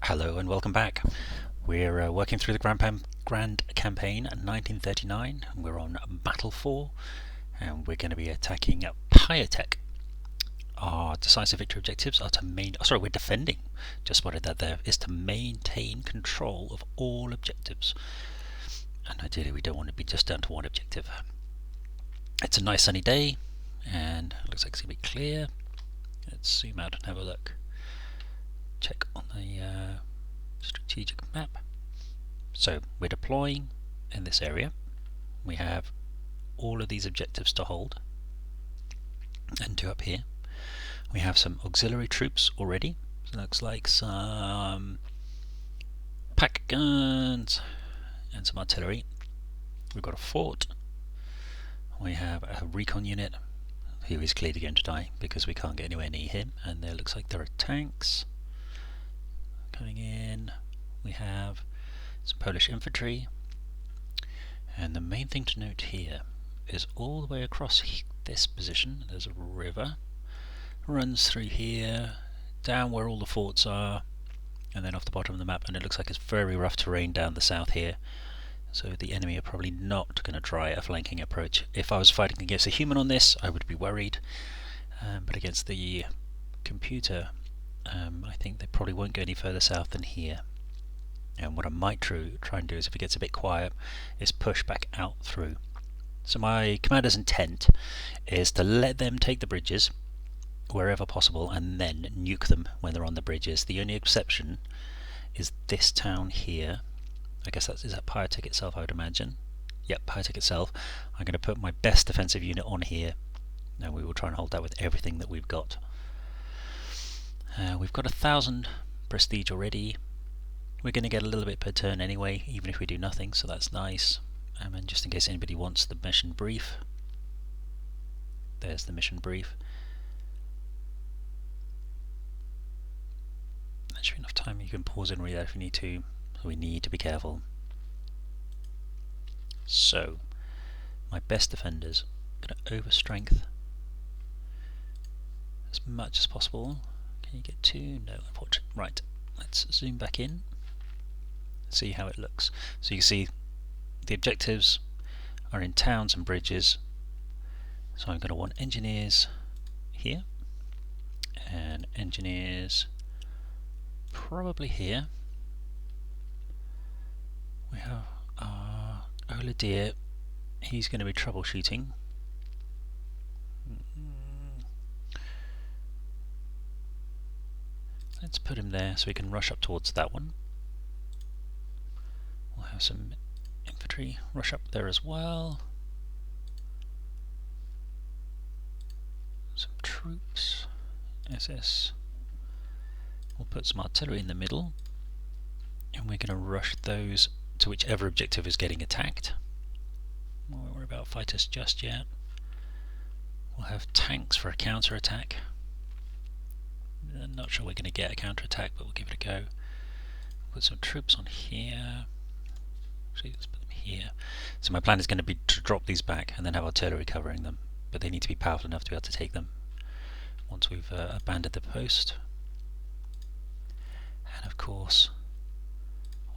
Hello and welcome back. We're working through the Grand Campaign 1939. We're on Battle 4 and we're going to be attacking Piatek. Our decisive victory objectives are to we're defending, just spotted that there, is to maintain control of all objectives. And ideally we don't want to be just down to one objective. It's a nice sunny day and it looks like it's going to be clear. Let's zoom out and have a look. Check on the strategic map. So we're deploying in this area. We have all of these objectives to hold and two up here. We have some auxiliary troops already. So it looks like some pack guns and some artillery. We've got a fort. We have a recon unit who is clearly going to die because we can't get anywhere near him, and there looks like there are tanks coming in. We have some Polish infantry, and the main thing to note here is all the way across this position there's a river, runs through here, down where all the forts are, and then off the bottom of the map, and it looks like it's very rough terrain down the south here, so the enemy are probably not going to try a flanking approach. If I was fighting against a human on this I would be worried, but against the computer I think they probably won't go any further south than here. And what I might try and do is, if it gets a bit quiet, is push back out through. So my commander's intent is to let them take the bridges wherever possible and then nuke them when they're on the bridges. The only exception is this town here. I guess is that Piatek itself, I would imagine. Yep, Piatek itself. I'm going to put my best defensive unit on here, and we will try and hold that with everything that we've got. We've got 1,000 prestige already. We're going to get a little bit per turn anyway, even if we do nothing, so that's nice. And just in case anybody wants the mission brief, there's the mission brief. That should be enough time. You can pause and read that if you need to. So we need to be careful. So, my best defenders, I'm going to overstrength as much as possible. Can you get two? No, unfortunately. Right, let's zoom back in and see how it looks. So you can see the objectives are in towns and bridges. So I'm going to want engineers here and engineers probably here. We have our Ola Deer. He's going to be troubleshooting. Let's put him there so we can rush up towards that one. We'll have some infantry rush up there as well. Some troops, SS. We'll put some artillery in the middle, and we're going to rush those to whichever objective is getting attacked. We won't worry about fighters just yet. We'll have tanks for a counter-attack. I'm not sure we're going to get a counter-attack, but we'll give it a go. Put some troops on here. Actually, let's put them here. So my plan is going to be to drop these back and then have artillery covering them, but they need to be powerful enough to be able to take them once we've abandoned the post. And of course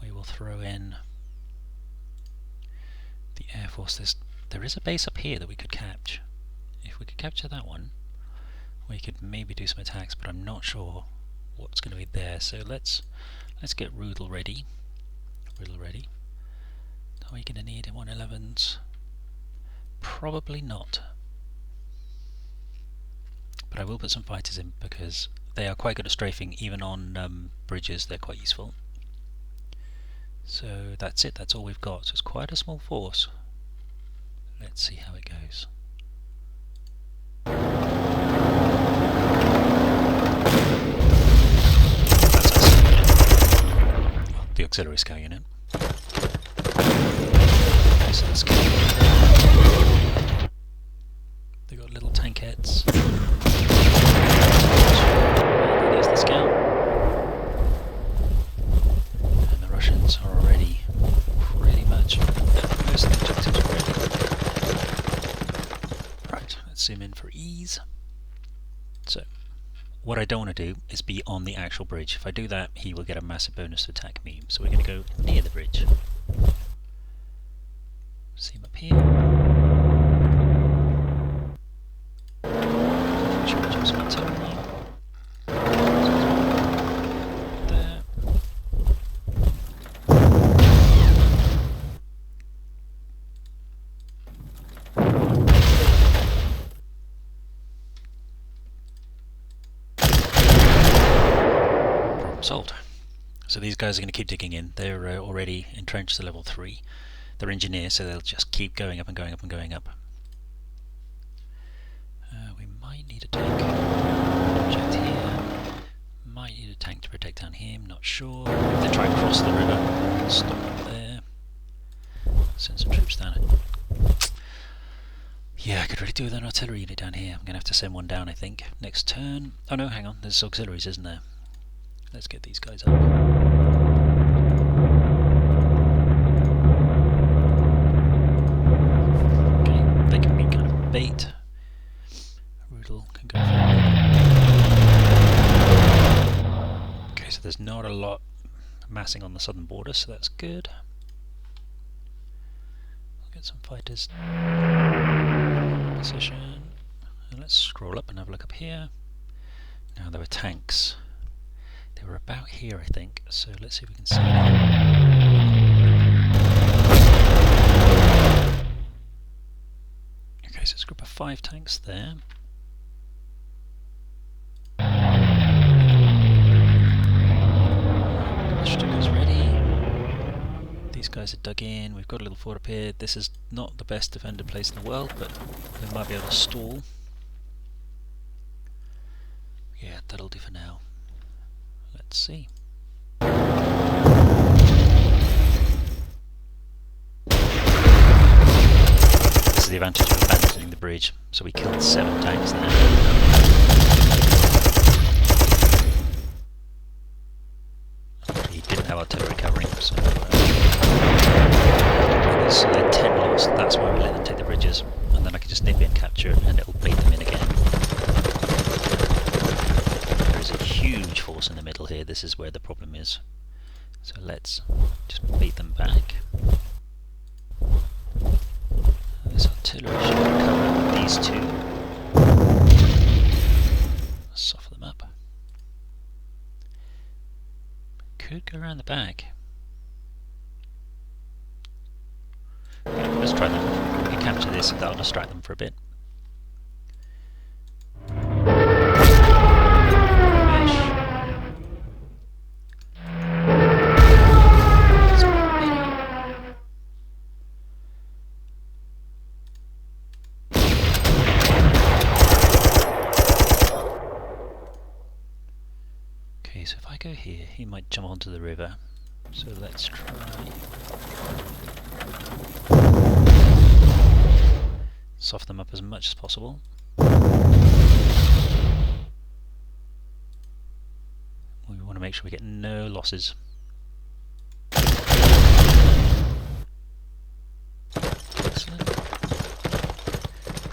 we will throw in the Air Force. There is a base up here that we could capture. If we could capture that one, we could maybe do some attacks, but I'm not sure what's going to be there. So let's get Rudel ready. Rudel ready. Are we going to need 111s? Probably not. But I will put some fighters in because they are quite good at strafing, even on bridges. They're quite useful. So that's it. That's all we've got. So it's quite a small force. Let's see how it goes. The auxiliary scout unit. So the scout unit. They got little tankettes. There's the scout. And the Russians are already pretty much at most of the objectives already. Right, let's zoom in for ease. So what I don't want to do is be on the actual bridge. If I do that, he will get a massive bonus to attack me. So we're going to go near the bridge. See him up here. Charge some artillery. There. Problem solved. So these guys are going to keep digging in. They're already entrenched to level 3. They're engineers, so they'll just keep going up and going up and going up. We might need a tank to protect here. Might need a tank to protect down here, I'm not sure. If they try and cross the river, stop them there. Send some troops down it. Yeah, I could really do with an artillery unit down here. I'm going to have to send one down, I think, next turn. Oh no, hang on, there's auxiliaries, isn't there? Let's get these guys up. Okay, they can be kind of bait. Rudel can go forward. Okay, so there's not a lot massing on the southern border, so that's good. We'll get some fighters in position. And let's scroll up and have a look up here. Now there were tanks. They were about here, I think, so let's see if we can see them. Okay, so it's a group of 5 tanks there. The Stuka's ready. These guys are dug in. We've got a little fort up here. This is not the best defended place in the world, but we might be able to stall. Yeah, that'll do for now. Let's see. This is the advantage of abandoning the bridge. So we killed 7 tanks there. He didn't have artillery covering, so there's 10 lost. That's why we let them take the bridges, and then I can just nip in, capture, and it'll bait them in again. There's a huge force in the middle here. This is where the problem is. So let's just bait them back. This artillery should cover these 2. Soften them up. Could go around the back. Yeah, let's try that. We can capture this and that'll distract them for a bit. Okay, so if I go here, he might jump onto the river. So let's try. Soften them up as much as possible. We want to make sure we get no losses. Excellent.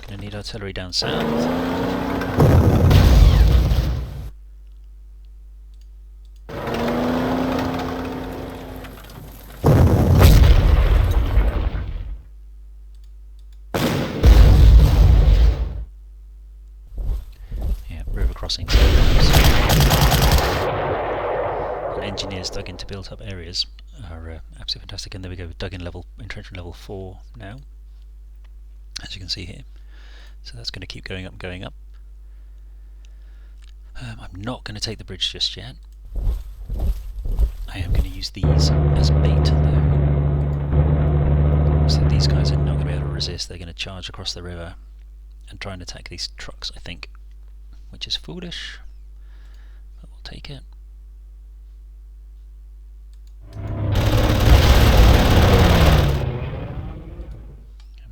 Going to need artillery down south. Crossings. And engineers dug into built up areas are absolutely fantastic, and there we go, dug in entrenchment level 4 now, as you can see here. So that's going to keep going up and going up. I'm not going to take the bridge just yet. I am going to use these as bait though. So these guys are not going to be able to resist. They're going to charge across the river and try and attack these trucks, I think. Which is foolish, but we'll take it. And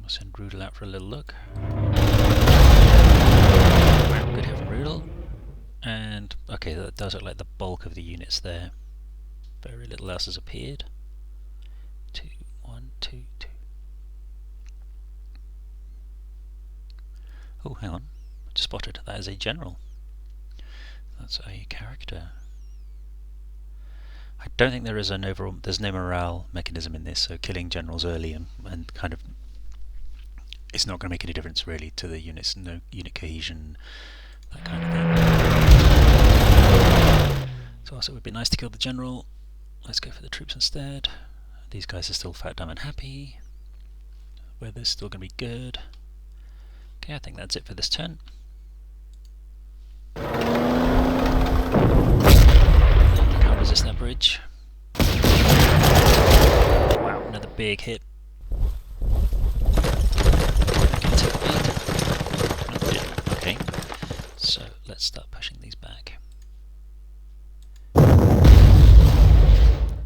we'll send Rudel out for a little look. Wow, good having Rudel. And okay, that does look like the bulk of the units there. Very little else has appeared. 2, 1, 2, 2. Oh, hang on. Just spotted that as a general. That's a character. I don't think there is an overall. There's no morale mechanism in this, so killing generals early and kind of it's not going to make any difference really to the units. No unit cohesion, that kind of thing. So also it would be nice to kill the general. Let's go for the troops instead. These guys are still fat, dumb and happy. Weather's still going to be good. Okay, I think that's it for this turn. They can't resist that bridge. Wow, another big hit. Okay, so let's start pushing these back.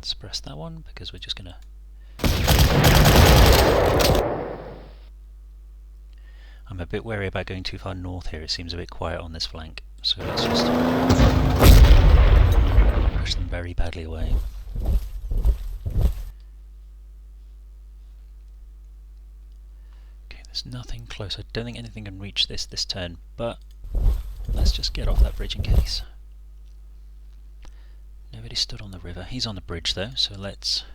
Suppress that one because we're just going to. I'm a bit wary about going too far north here. It seems a bit quiet on this flank, so let's just push them very badly away. Okay, there's nothing close. I don't think anything can reach this turn, but let's just get off that bridge in case. Nobody stood on the river. He's on the bridge though, so let's.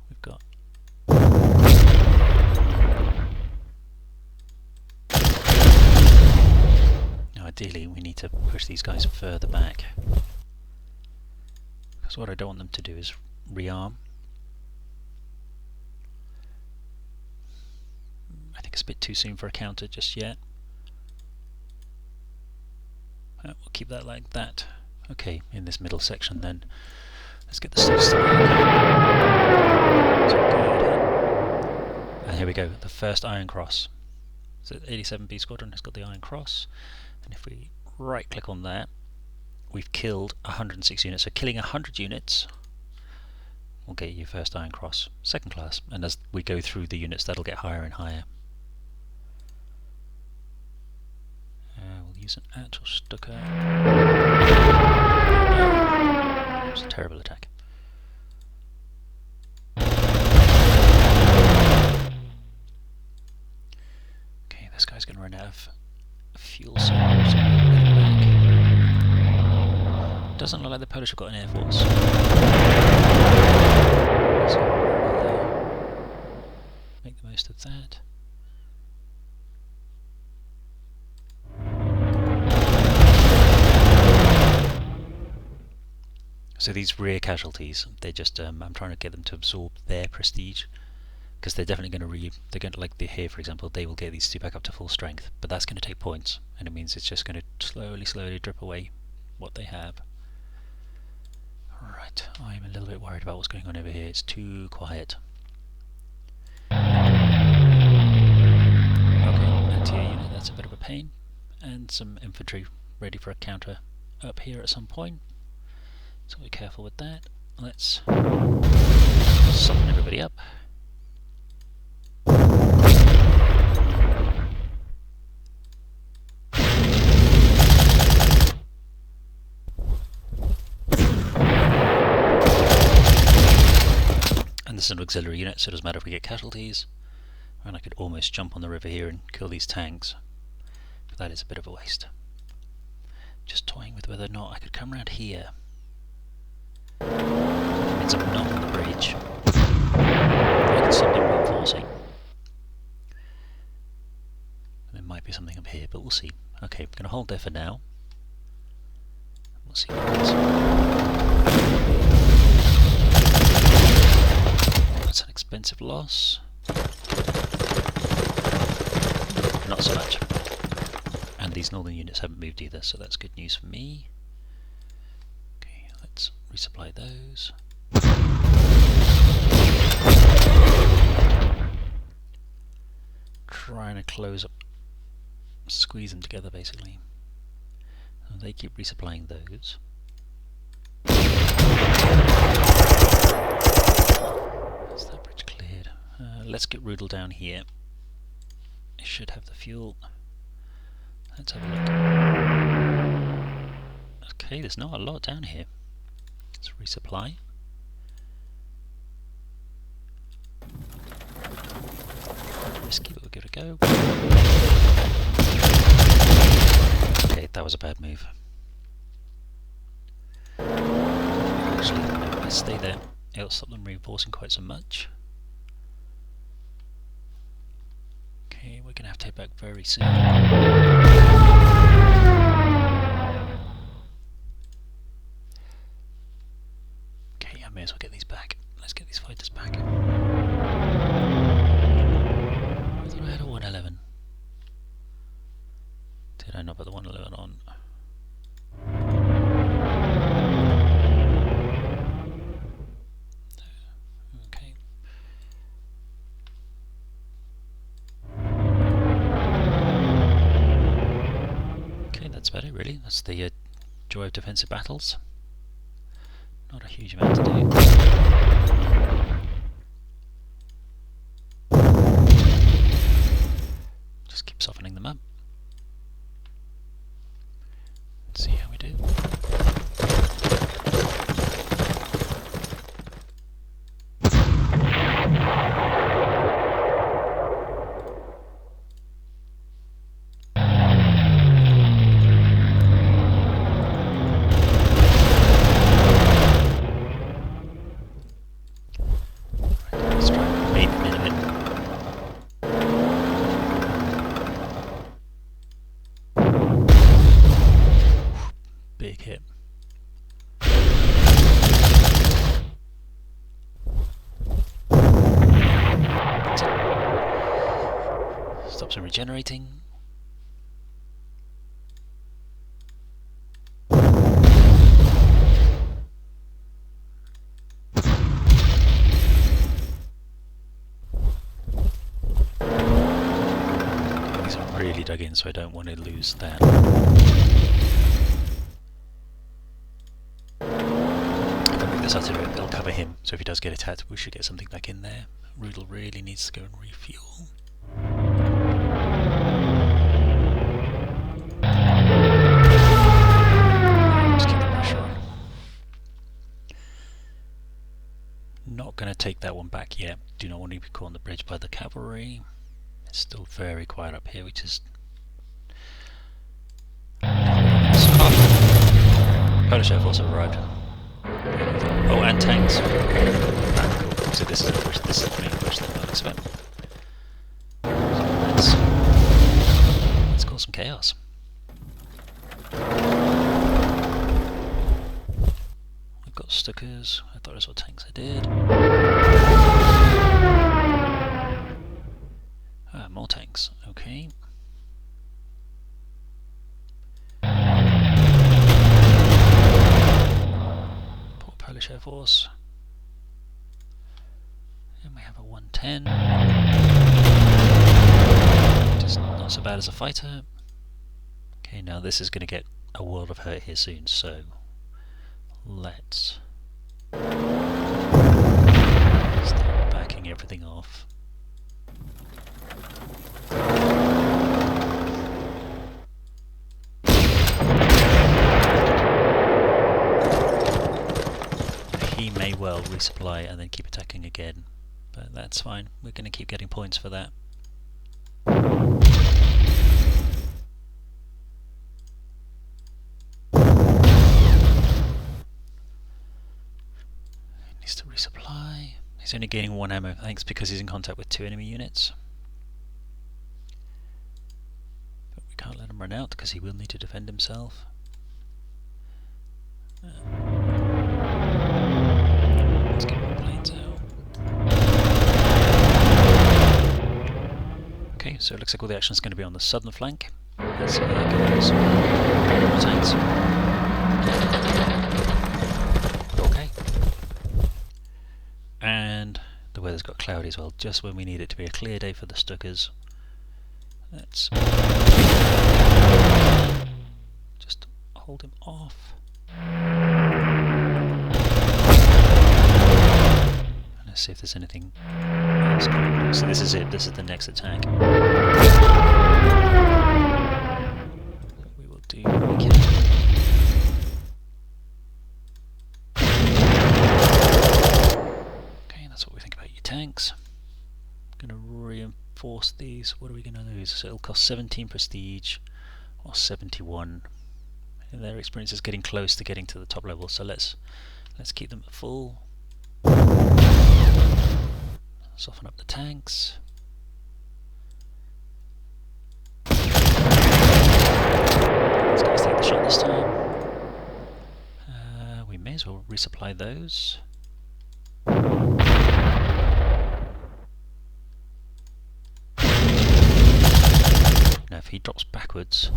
We've got. Now, ideally, we need to push these guys further back. Because what I don't want them to do is rearm. I think it's a bit too soon for a counter just yet. We'll keep that like that. Okay, in this middle section then. Let's get the stuff started. And here we go, the first Iron Cross. So 87B Squadron has got the Iron Cross. And if we right click on that, we've killed 106 units. So killing 100 units will get you first Iron Cross, second class. And as we go through the units, that'll get higher and higher. We'll use an actual Stuka. It was a terrible attack. Okay, this guy's going to run out of fuel cells. So doesn't look like the Polish have got an air force. So we'll make the most of that. So these rear casualties, they're just I'm trying to get them to absorb their prestige, because they're definitely going to like the here for example, they will get these two back up to full strength, but that's going to take points, and it means it's just going to slowly drip away what they have. Right, I'm a little bit worried about what's going on over here. It's too quiet. Okay, anti-air unit, that's a bit of a pain, and some infantry ready for a counter up here at some point. So be careful with that. Let's soften everybody up. And this is an auxiliary unit, so it doesn't matter if we get casualties. And I could almost jump on the river here and kill these tanks, but that is a bit of a waste. Just toying with whether or not I could come around here. It means I'm not on the bridge. I can stop them reinforcing. There might be something up here, but we'll see. Okay, we're going to hold there for now. We'll see what happens. That's an expensive loss. Not so much. And these northern units haven't moved either, so that's good news for me. Let's resupply those. Trying to close up, squeeze them together basically. And they keep resupplying those. That's that bridge cleared. Let's get Rudel down here. It should have the fuel. Let's have a look. Okay, there's not a lot down here. Let's resupply. Risky, but we're give it a go. Okay, that was a bad move. Actually, no, let's stay there. It'll stop them reinforcing quite so much. Okay, we're going to have to head back very soon. Okay, I may as well get these back. Let's get these fighters back. I thought I had a 111. Did I not put the 111 on? Okay. Okay, that's better really. That's the joy of defensive battles. Not a huge amount to do. Just keep softening them up. Let's see how we do. Let's try and bait them in a bit. Big hit. Stops them regenerating. These are really dug in, so I don't want to lose that. This artillery, it'll cover him, so if he does get attacked, we should get something back in there. Rudel really needs to go and refuel. Just keep the pressure on. Not going to take that one back yet. Do not want to be caught on the bridge by the cavalry. It's still very quiet up here, which is... Polish Air Force have arrived. Oh, and tanks. Cool. So this is a push. This is the main push that I expect. So let's cause some chaos. We've got Stuckers. I thought I saw tanks. I did. More tanks. Okay. Polish Air Force. And we have a 110. Just not so bad as a fighter. Okay, now this is going to get a world of hurt here soon, so let's start backing everything off. He may well resupply and then keep attacking again, but that's fine. We're going to keep getting points for that. He needs to resupply. He's only gaining 1 ammo. I think it's because he's in contact with 2 enemy units. But we can't let him run out because he will need to defend himself. Let's get more planes out. Okay, so it looks like all the action is going to be on the southern flank. Let's see how that goes. More tanks. Okay. And the weather's got cloudy as well, just when we need it to be a clear day for the Stuckers. Let's just hold him off. Let's see if there's anything else going on. So this is it, this is the next attack. We will do what we can. Okay, that's what we think about your tanks. I'm going to reinforce cost these? What are we going to lose? So it'll cost 17 prestige or 71. And their experience is getting close to getting to the top level, so let's keep them at full. Soften up the tanks. These guys take the shot this time. We may as well resupply those. Now if he drops backwards,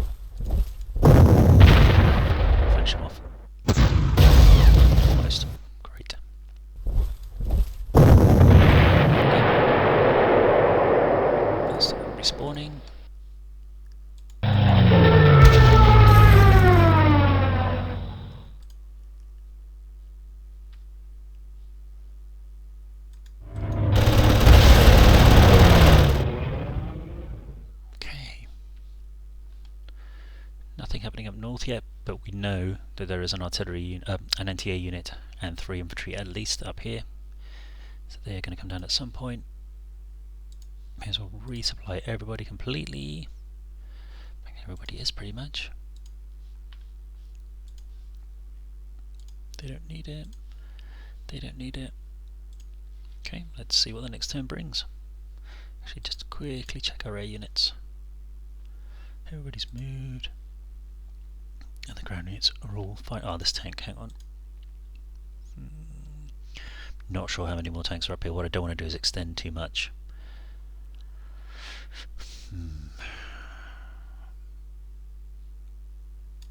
finish him off. Almost. Great. Let's start respawning. Nothing happening up north yet, but we know that there is an artillery, an NTA unit, and 3 infantry at least up here. So they are going to come down at some point. May as well resupply everybody completely. I think everybody is pretty much. They don't need it. They don't need it. Okay, let's see what the next turn brings. Actually, just quickly check our air units. Everybody's moved. And the ground units are all fine. Oh, this tank, hang on. Not sure how many more tanks are up here. What I don't want to do is extend too much.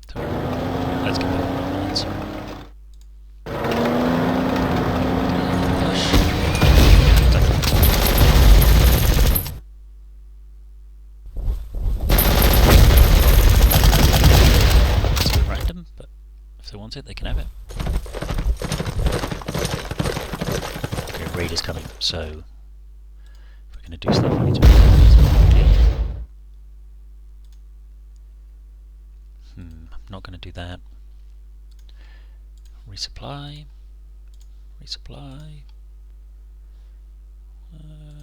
So, let's get back on our lines. Want it, they can have it. Okay, raid is coming, so if we're going to do stuff, we need to I'm not going to do that. Resupply. Resupply.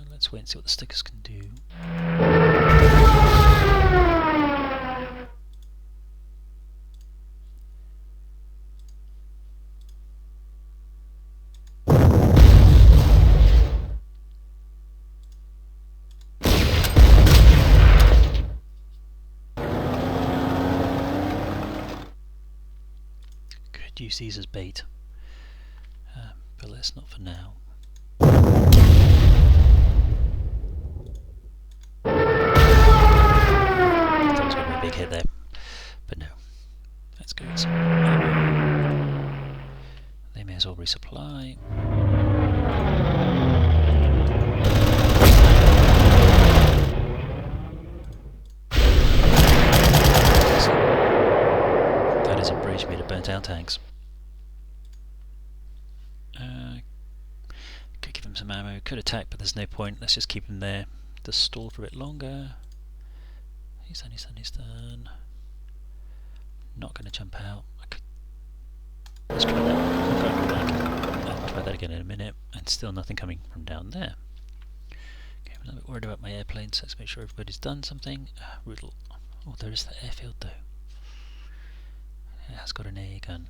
Let's wait and see what the stickers can do. Use these as bait, but let's not for now. That was going to be a big hit there, but no. Let's go with some ammo. They may as well resupply. That is a bridge made of burnt out tanks. Could give him some ammo, could attack, but there's no point. Let's just keep him there to stall for a bit longer. He's done, he's done, he's done. Not going to jump out. Let's try that. I'll try that again in a minute, and still nothing coming from down there. Okay, I'm a little bit worried about my airplane, so let's make sure everybody's done something. Riddle. Oh, there is the airfield though. It has got an air gun.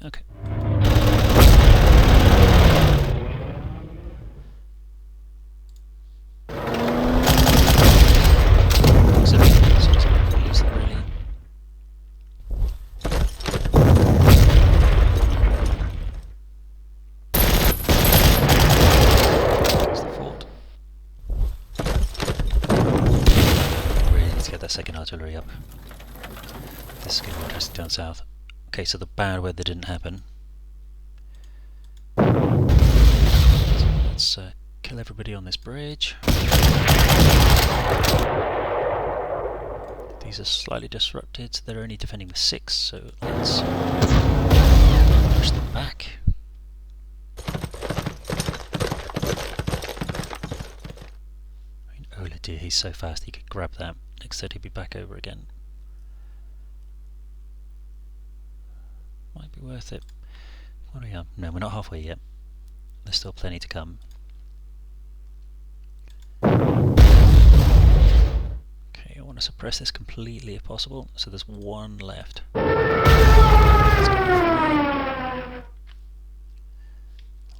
Okay. So just use them really. There's the fort. Really need to get that second artillery up. This is going to be interesting down south. Okay, so the bad weather didn't happen. So let's kill everybody on this bridge. These are slightly disrupted, so they're only defending the 6, so let's push them back. I mean, Ola dear, he's so fast he could grab that. Next turn he'd be back over again. Might be worth it. What are we on? No, we're not halfway yet. There's still plenty to come. to suppress this completely if possible, so there's one left.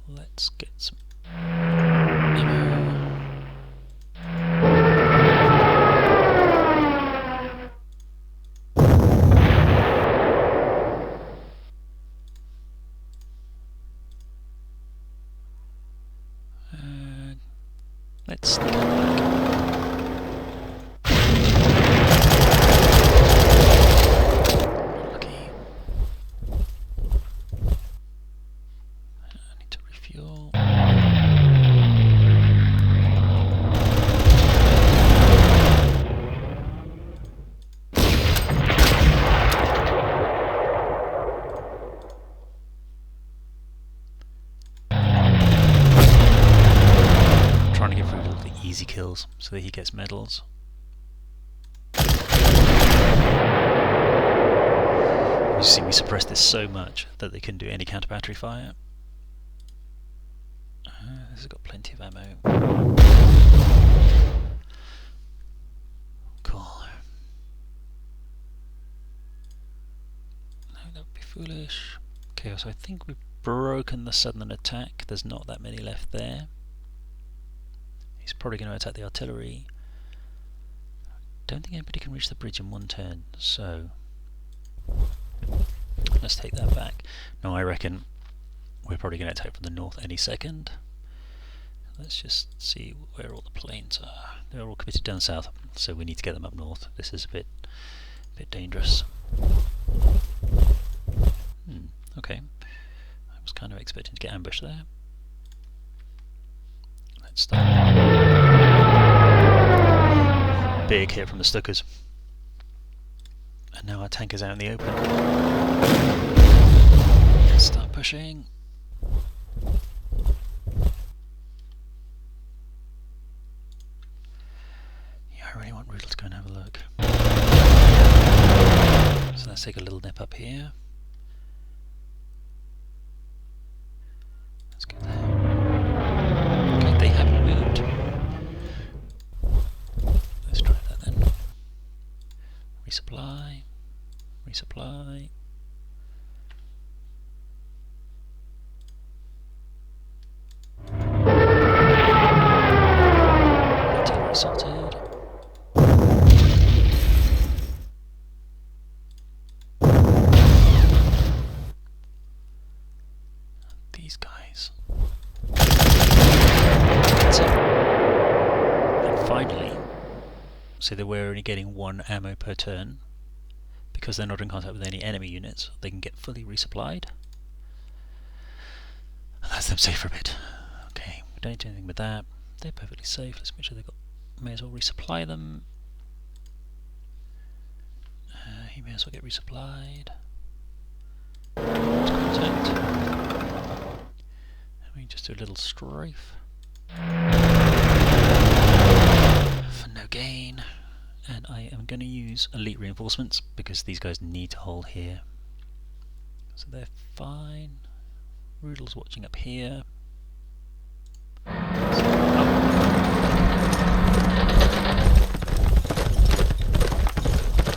Let's get some ammo. Let's sneak out the back. Lucky. I need to refuel. Trying to give Rudel the easy kills so that he gets medals. You see, we suppressed this so much that they couldn't do any counter battery fire. This has got plenty of ammo. Cool. No, that would be foolish. Okay, so I think we've broken the southern attack. There's not that many left there. He's probably going to attack the artillery. Don't think anybody can reach the bridge in one turn, so let's take that back. No, I reckon we're probably going to attack from the north any second. Let's just see where all the planes are. They're all committed down south, so we need to get them up north. This is a bit dangerous. Okay, I was kind of expecting to get ambushed there. Let's start. Big hit from the Stuckers. And now our tank is out in the open. Let's start pushing. Yeah, I really want Rudel to go and have a look. So let's take a little nip up here. Let's go there. Okay, they haven't moved. Let's try that then. Resupply. Resupply. Artillery sorted. These guys. That's it. And finally, so that we're only getting 1 ammo per turn. Because they're not in contact with any enemy units, they can get fully resupplied. And that's them safe for a bit. Okay, we don't do anything with that. They're perfectly safe. Let's make sure they've got. May as well resupply them. He may as well get resupplied. Contact. And we just do a little strafe. For no gain. And I am going to use elite reinforcements because these guys need to hold here. So they're fine. Rudel's watching up here.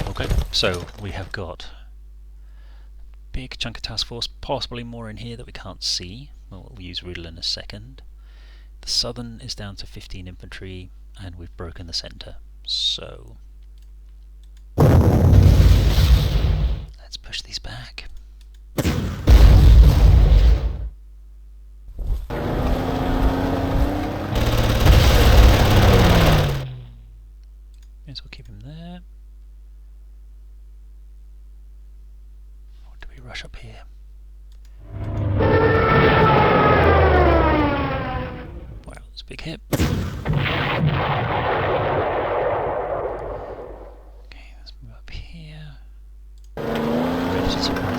Okay, so we have got a big chunk of task force, possibly more in here that we can't see. Well, we'll use Rudel in a second. The southern is down to 15 infantry and we've broken the centre. So let's push these back. May as well keep him there. Or do we rush up here? Wow, that's a big hit.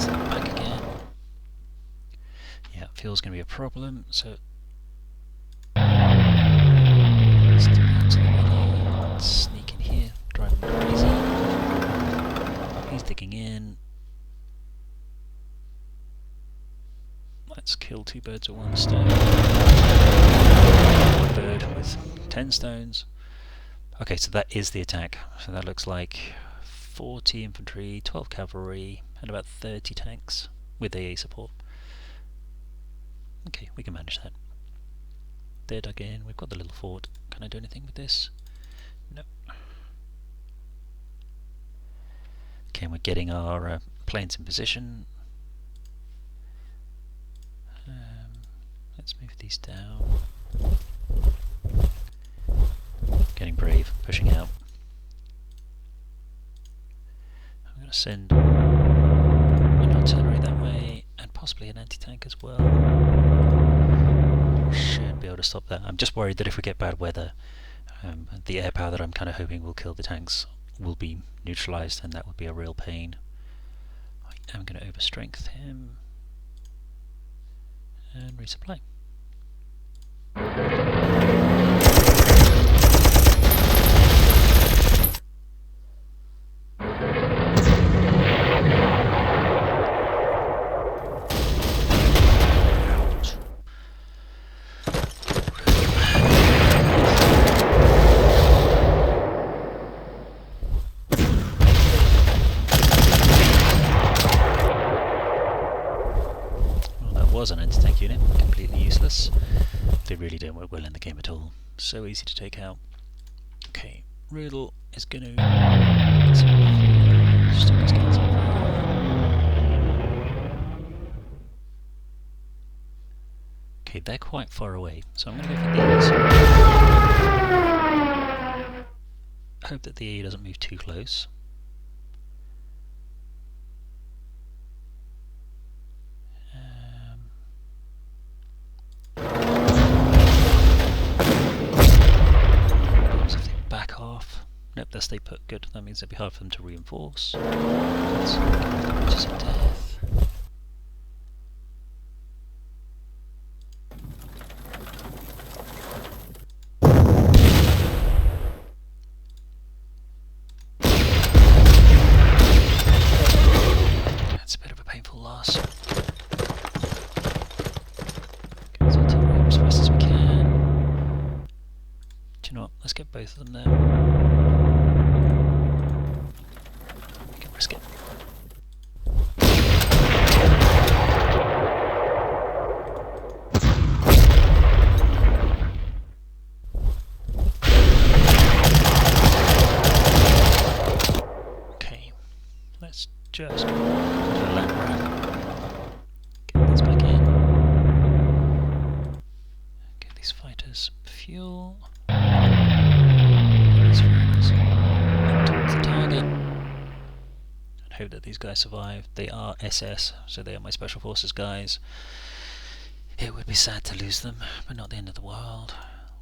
Back again. Yeah, fuel's going to be a problem, so let's do that to the middle. Let's sneak in here, drive him crazy. He's digging in. Let's kill 2 birds with 1 stone. 1 bird with 10 stones. Okay, so that is the attack. So that looks like 40 infantry, 12 cavalry, and about 30 tanks with AA support. Okay, we can manage that. They're dug in. We've got the little fort. Can I do anything with this? No. Okay, we're getting our planes in position. Let's move these down. Getting brave, pushing out. I'm going to send an artillery that way, and possibly an anti-tank as well. We should be able to stop that. I'm just worried that if we get bad weather, the air power that I'm kind of hoping will kill the tanks will be neutralised, and that would be a real pain. I am going to overstrength him and resupply. Was an anti-tank unit, completely useless. They really don't work well in the game at all. So easy to take out. Okay, Riddle is going to stock his guns up. Okay, they're quite far away, so I'm going to go for these. Hope that the A doesn't move too close. Nope, they stay put. Good. That means it'll be hard for them to reinforce. Let's just a death. That's a bit of a painful loss. Okay, so artillery up as fast as we can. Do you know what? Let's get both of them there. Risk it. Okay, let's just do a lap run. Get these back in. Get these fighters fuel. Get these fighters towards the target. Hope that these guys survive. They are SS, so they are my special forces guys. It would be sad to lose them, but not the end of the world.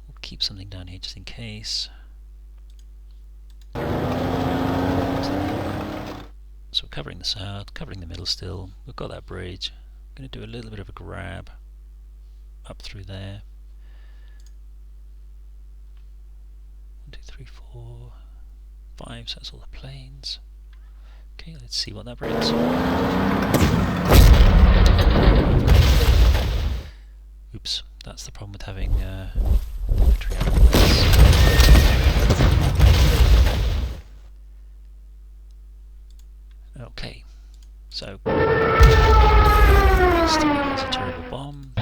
We'll keep something down here just in case. So we're covering the south, covering the middle still. We've got that bridge. I'm going to do a little bit of a grab up through there. 1, 2, 3, 4, 5, so that's all the planes. Okay, let's see what that brings. Oops, that's the problem with having infantry out of place. Okay, so that's a terrible bomb.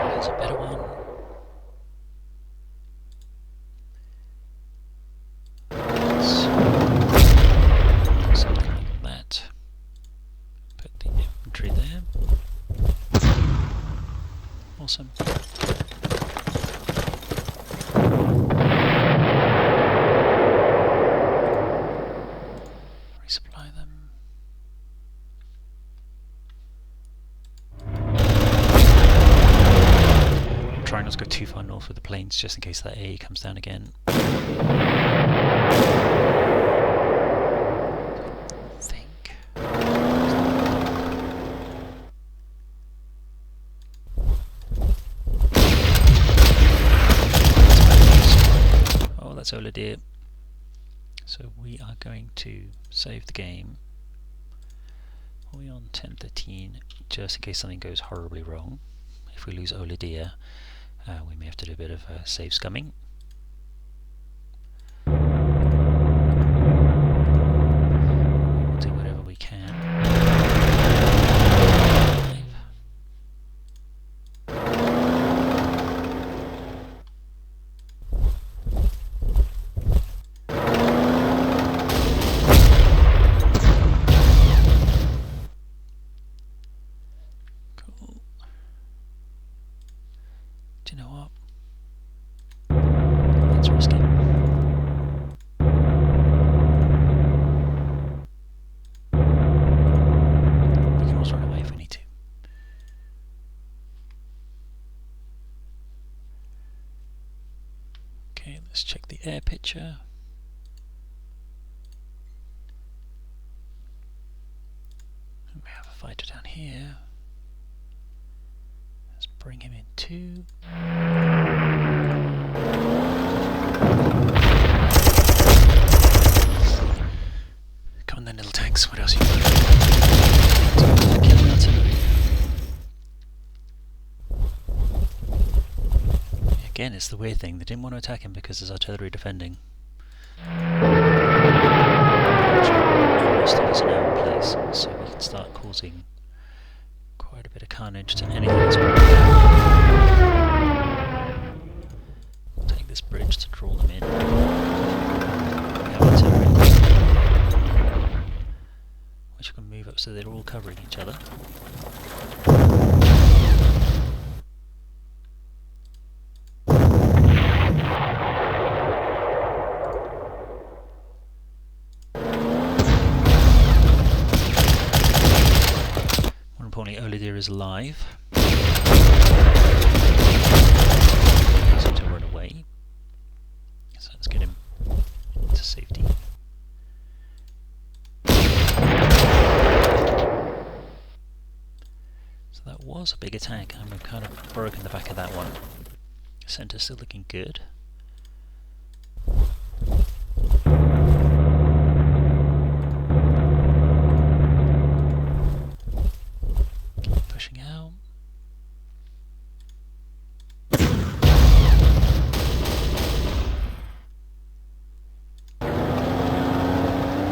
There's a better one. Something like that. Put the infantry there. Awesome. Resupply them. I'm trying not to go too far north with the planes just in case that A comes down again. That's all it is. So we are going to save the game. Are we on 10:13 just in case something goes horribly wrong? if we lose Olidier, we may have to do a bit of save scumming. We'll do whatever we can. Do you know what? Let's risk it. We can also run away if we need to. Okay, let's check the air picture. We have a fighter down here. Let's bring him in too. Come on then, little tanks. What else you got? Killing artillery. Again, it's the weird thing. They didn't want to attack him because there's artillery defending. Is now in place, so we can start causing quite a bit of carnage to anything that's going on. We'll take this bridge to draw them in. We have artillery, which can move up so they're all covering each other. Olidier is alive. He's to run away. So let's get him to safety. So that was a big attack, and we've kind of broken the back of that one. Centre's still looking good. Pushing out.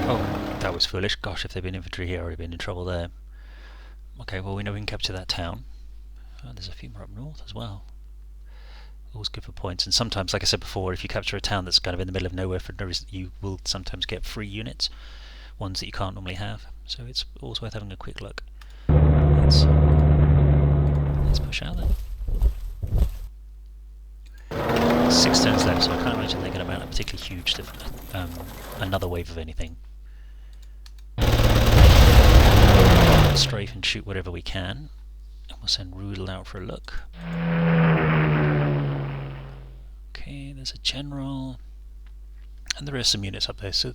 Oh, that was foolish. Gosh, if they'd been infantry here, I'd have been in trouble there. Okay, well we know we can capture that town. Oh, there's a few more up north as well. Always good for points. And sometimes, like I said before, if you capture a town that's kind of in the middle of nowhere for no reason, you will sometimes get free units, ones that you can't normally have. So it's always worth having a quick look. Let's push out then. 6 turns left, so I can't imagine they're going to mount a particularly huge another wave of anything. Strafe and shoot whatever we can, and we'll send Rudel out for a look. Okay, there's a general, and there are some units up there, so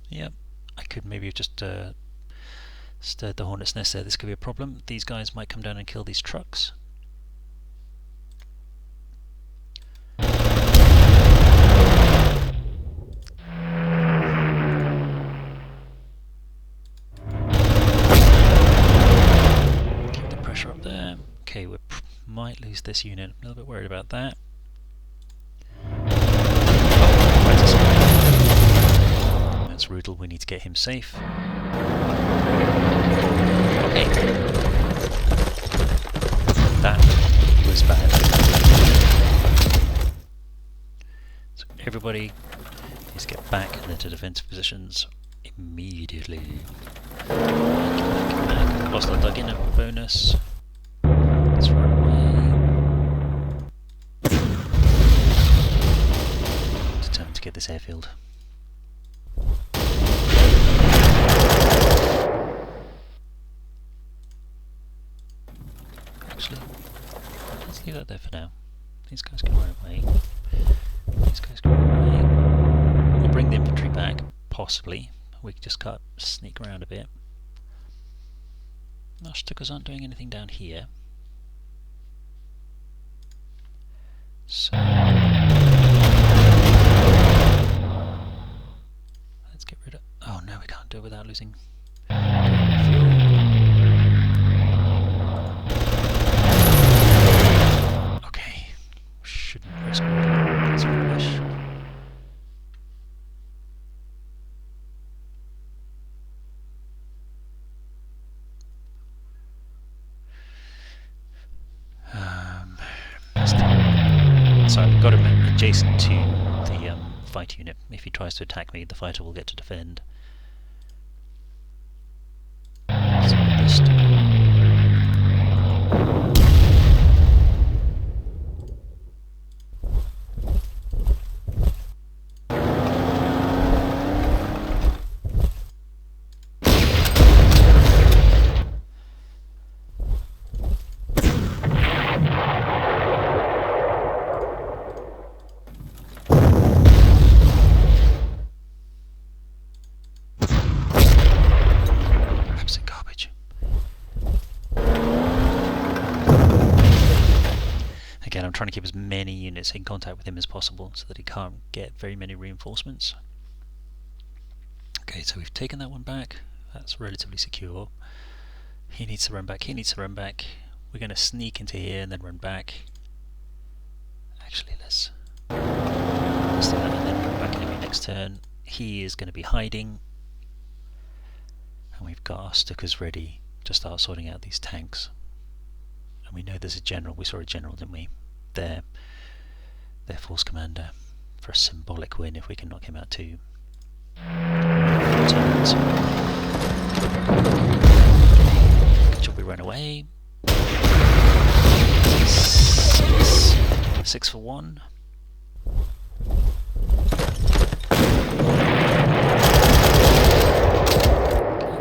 yeah, I could maybe have just stirred the hornet's nest there. This could be a problem. These guys might come down and kill these trucks. Keep the pressure up there. Okay, we might lose this unit. A little bit worried about that. That's Rudel. We need to get him safe. Okay. That was bad. So everybody needs to get back into defensive positions immediately. Back. Lost our dug-in and bonus. Let's run away. Determined to get this airfield. Let's leave that there for now. These guys can run away. These guys can run away. We'll bring the infantry back, possibly. We can just sneak around a bit. Our Stukas aren't doing anything down here. So let's get rid of... Oh no, we can't do it without losing fuel. So I've got him adjacent to the fighter unit. If he tries to attack me, the fighter will get to defend. So this absolute garbage. Again, I'm trying to keep as many units in contact with him as possible so that he can't get very many reinforcements. Okay, so we've taken that one back. That's relatively secure. He needs to run back, he needs to run back. We're going to sneak into here and then run back. Actually, let's do that and then run back maybe next turn. He is going to be hiding. And we've got our Stukas ready to start sorting out these tanks. And we know there's a general. We saw a general, didn't we? Their force commander for a symbolic win if we can knock him out too. Good job we ran away. 6 for 1. Okay,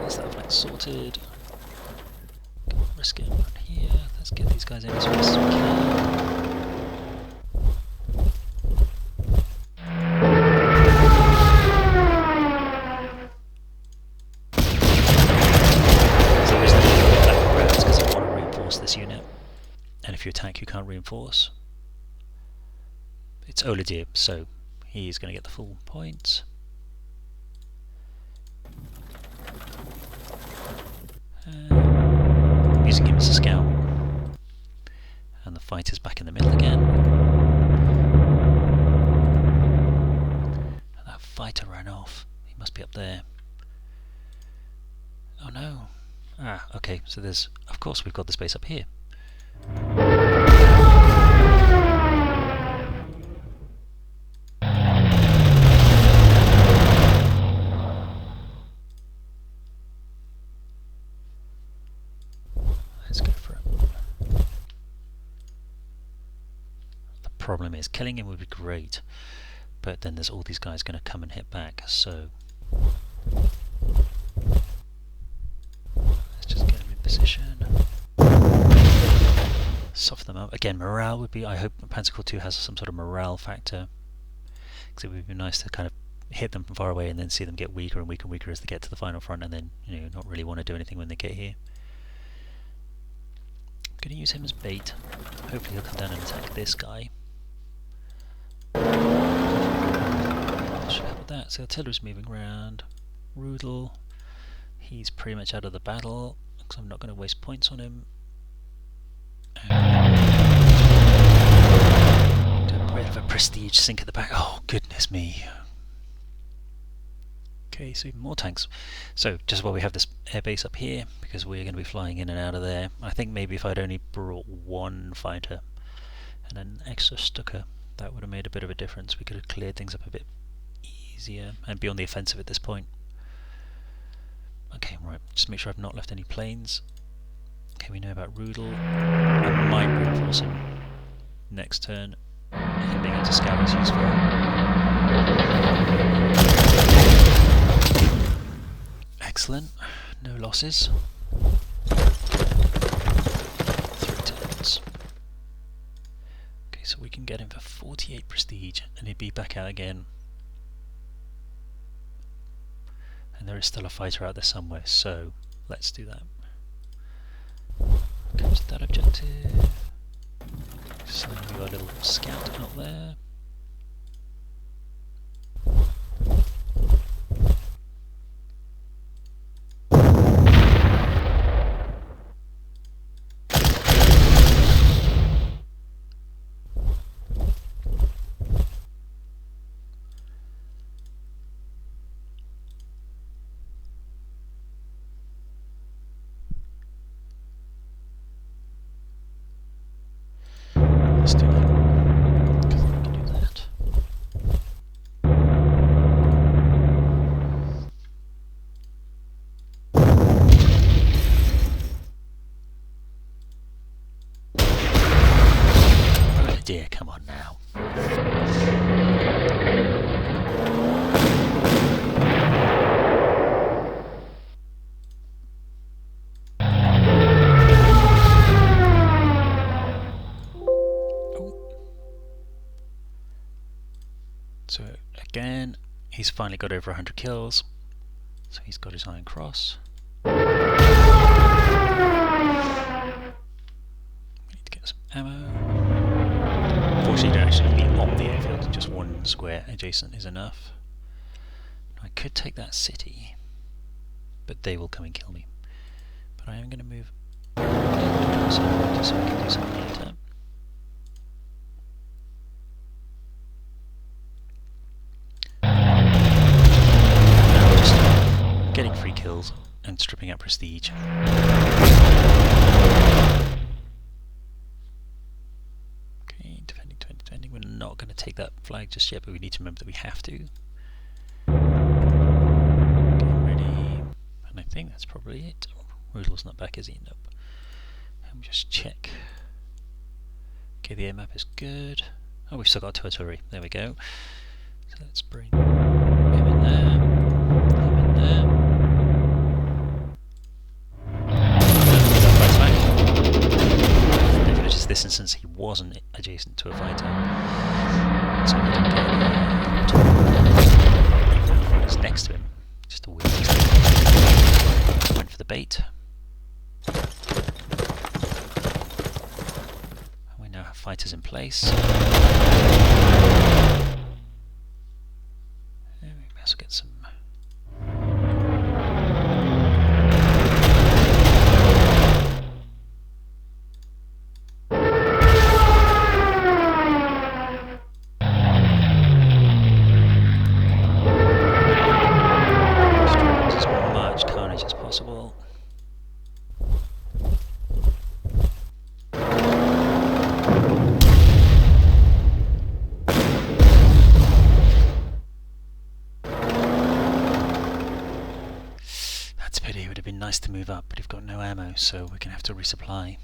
that's that flank sorted. Risk it on here. Let's get these guys in as fast as we can. This unit, and if you attack you can't reinforce. It's Oladir, so he's going to get the full points. Using him as a scout, and the fighter's back in the middle again. And that fighter ran off. He must be up there. Oh no. Ah, okay, so there's, of course we've got the space up here. Let's go for it. The problem is, killing him would be great, but then there's all these guys going to come and hit back, so position. Soften them up. Again, morale would be, I hope Panzer Corps 2 has some sort of morale factor, because it would be nice to kind of hit them from far away and then see them get weaker and weaker and weaker as they get to the final front, and then, you know, not really want to do anything when they get here. I'm going to use him as bait. Hopefully he'll come down and attack this guy. Should help with that. So artillery's moving around. Rudel, he's pretty much out of the battle. So I'm not going to waste points on him. Do a bit of a prestige sink at the back. Oh, goodness me. Okay, so even more tanks. So just while we have this airbase up here, because we're going to be flying in and out of there, I think maybe if I'd only brought one fighter and an extra Stuka, that would have made a bit of a difference. We could have cleared things up a bit easier and be on the offensive at this point. Okay, right, just make sure I've not left any planes. Okay, we know about Rudel. I might reinforce him next turn. Him being able to scout is useful. Excellent, no losses. 3 turns. Okay, so we can get him for 48 prestige and he'd be back out again. And there is still a fighter out there somewhere, so let's do that. Comes that objective. So we've got a little scout out there. Let's do that, because on now. So again, he's finally got over 100 kills. So he's got his Iron Cross. We need to get some ammo. Unfortunately, you don't actually be on the airfield, just one square adjacent is enough. I could take that city, but they will come and kill me. But I am going to move so we can do something later. Now just getting free kills and stripping out prestige. Okay, defending 2020. We're not going to take that flag just yet, but we need to remember that we have to. Get ready, and I think that's probably it. Rudol's not back, is he? Nope. And we just check. Okay, the air map is good. Oh, we've still got artillery. There we go. So let's bring him in there. Him in there. If you notice this instance, he wasn't adjacent to a fighter. So we didn't get even it's next to him. Just a weird mistake. Went for the bait. We now have fighters in place. We may also get some. As much carnage as possible. That's a pity. It would have been nice to move up, but we've got no ammo, so we're going to have to resupply.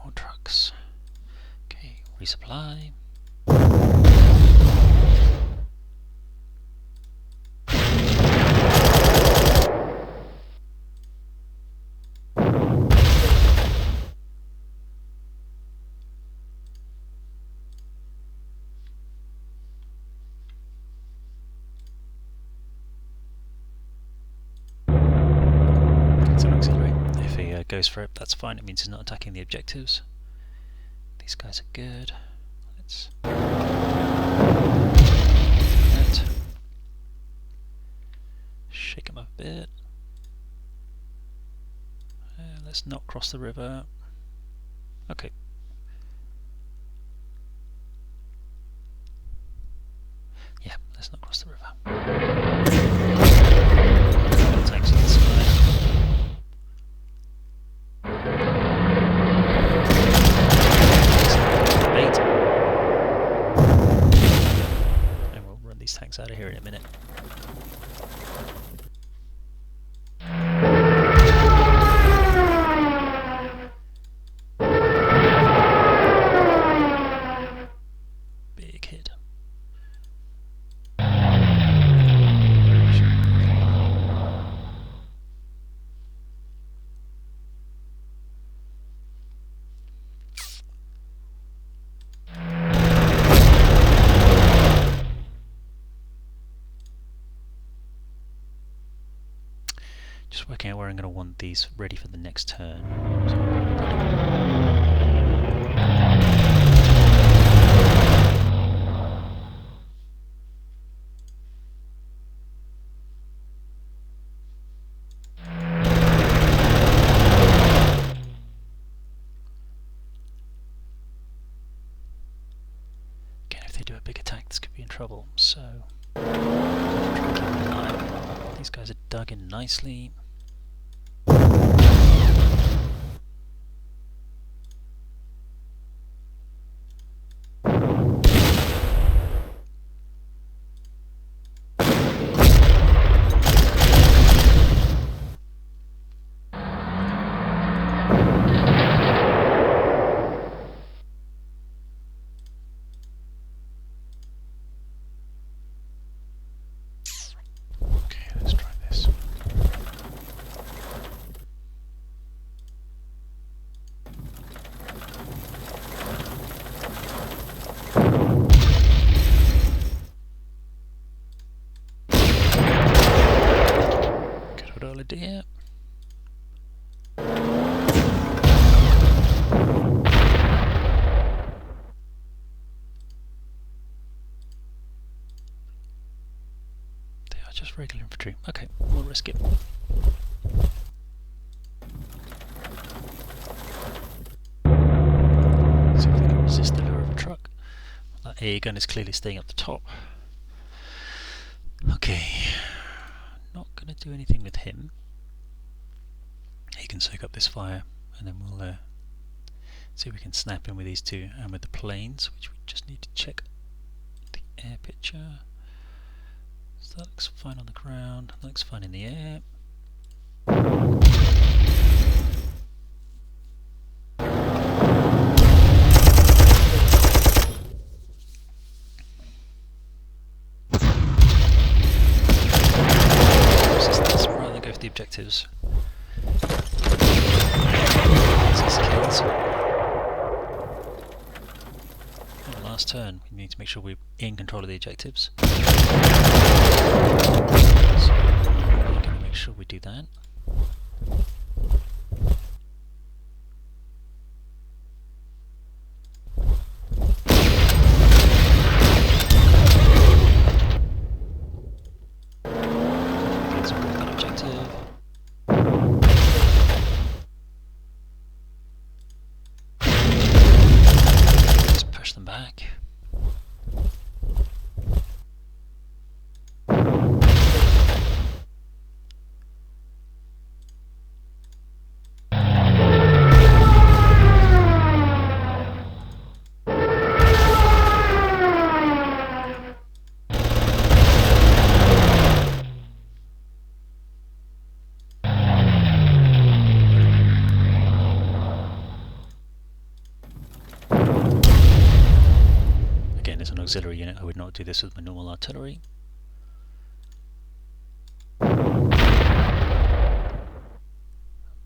More trucks. Okay, resupply. If he goes for it, that's fine. It means he's not attacking the objectives. These guys are good. Let's shake them up a bit. Let's not cross the river. Okay. Yeah, let's not cross the river. Tanks inside. And we'll run these tanks out of here in a minute. Big hit. Just working out where I'm going to want these ready for the next turn. Again, if they do a big attack, this could be in trouble. So, these guys are dug in nicely. just regular infantry. Okay, we'll risk it. See if they can resist the lure of a truck. That air gun is clearly staying up the top. Okay, not going to do anything with him. He can soak up this fire, and then we'll see if we can snap in with these two and with the planes, which we just need to check the air picture. So that looks fine on the ground, that looks fine in the air. Rather than go for the objectives. Last turn, we need to make sure we're in control of the objectives. So we're going to make sure we do that. That's a really good objective. Push them back. As an auxiliary unit, I would not do this with my normal artillery.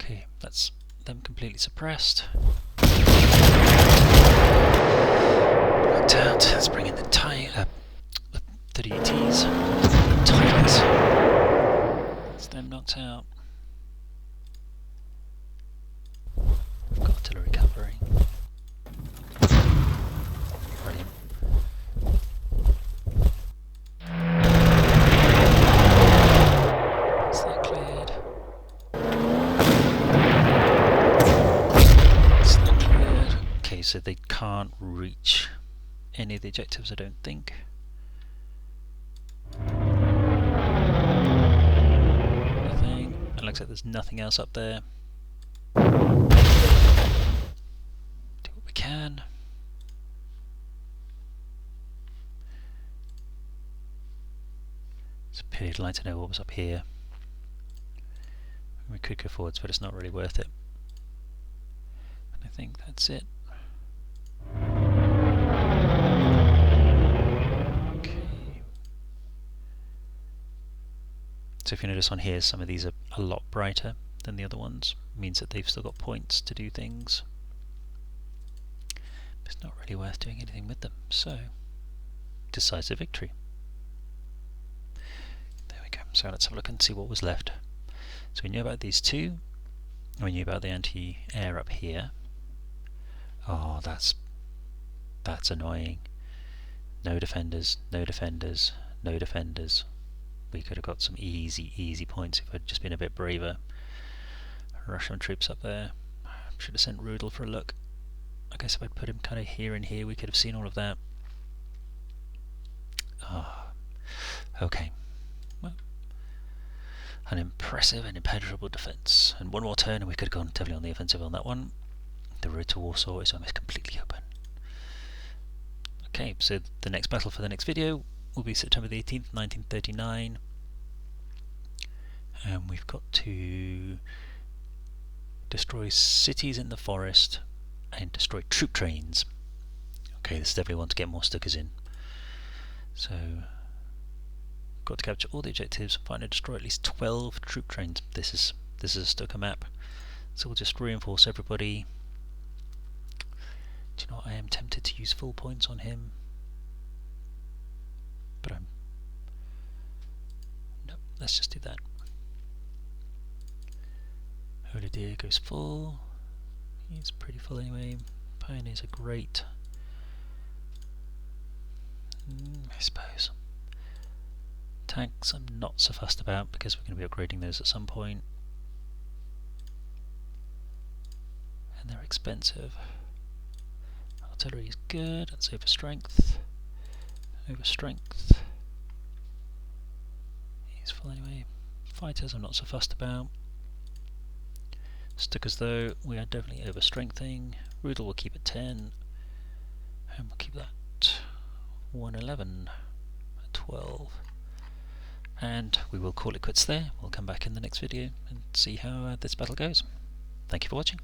Okay, that's them completely suppressed. Knocked out. Let's bring in the 38Ts. Tigers. That's them knocked out. We've got artillery cavalry. Brilliant. So they can't reach any of the objectives, I don't think. Nothing. It looks like there's nothing else up there. Do what we can. It's a pity I'd like to know what was up here. We could go forwards, but it's not really worth it. And I think that's it. Okay. So if you notice on here, some of these are a lot brighter than the other ones. It means that they've still got points to do things. But it's not really worth doing anything with them. So, decisive victory. There we go. So let's have a look and see what was left. So we knew about these two. We knew about the anti-air up here. Oh, that's annoying. No defenders, no defenders, no defenders. We could have got some easy points if I'd just been a bit braver. Russian troops up there. Should have sent Rudel for a look. I guess if I'd put him kind of here and here, we could have seen all of that. Ah, okay. Well, an impressive and impenetrable defence. And one more turn and we could have gone heavily on the offensive on that one. The road to Warsaw is almost completely open. Okay, so the next battle for the next video will be September the 18th, 1939. And we've got to destroy cities in the forest and destroy troop trains. Okay, this is definitely one to get more stickers in. So, got to capture all the objectives, find and destroy at least 12 troop trains. This is a sticker map. So we'll just reinforce everybody. Do you know what? I am tempted to use full points on him, but no. Let's just do that. Holy Deer goes full. He's pretty full anyway. Pioneers are great. I suppose. Tanks I'm not so fussed about because we're going to be upgrading those at some point. And they're expensive. Artillery is good, that's over strength. Over strength. Useful anyway. Fighters I'm not so fussed about. Stickers though, we are definitely over strengthening. Rudel will keep at 10. And we'll keep that 111 at 12. And we will call it quits there. We'll come back in the next video and see how this battle goes. Thank you for watching.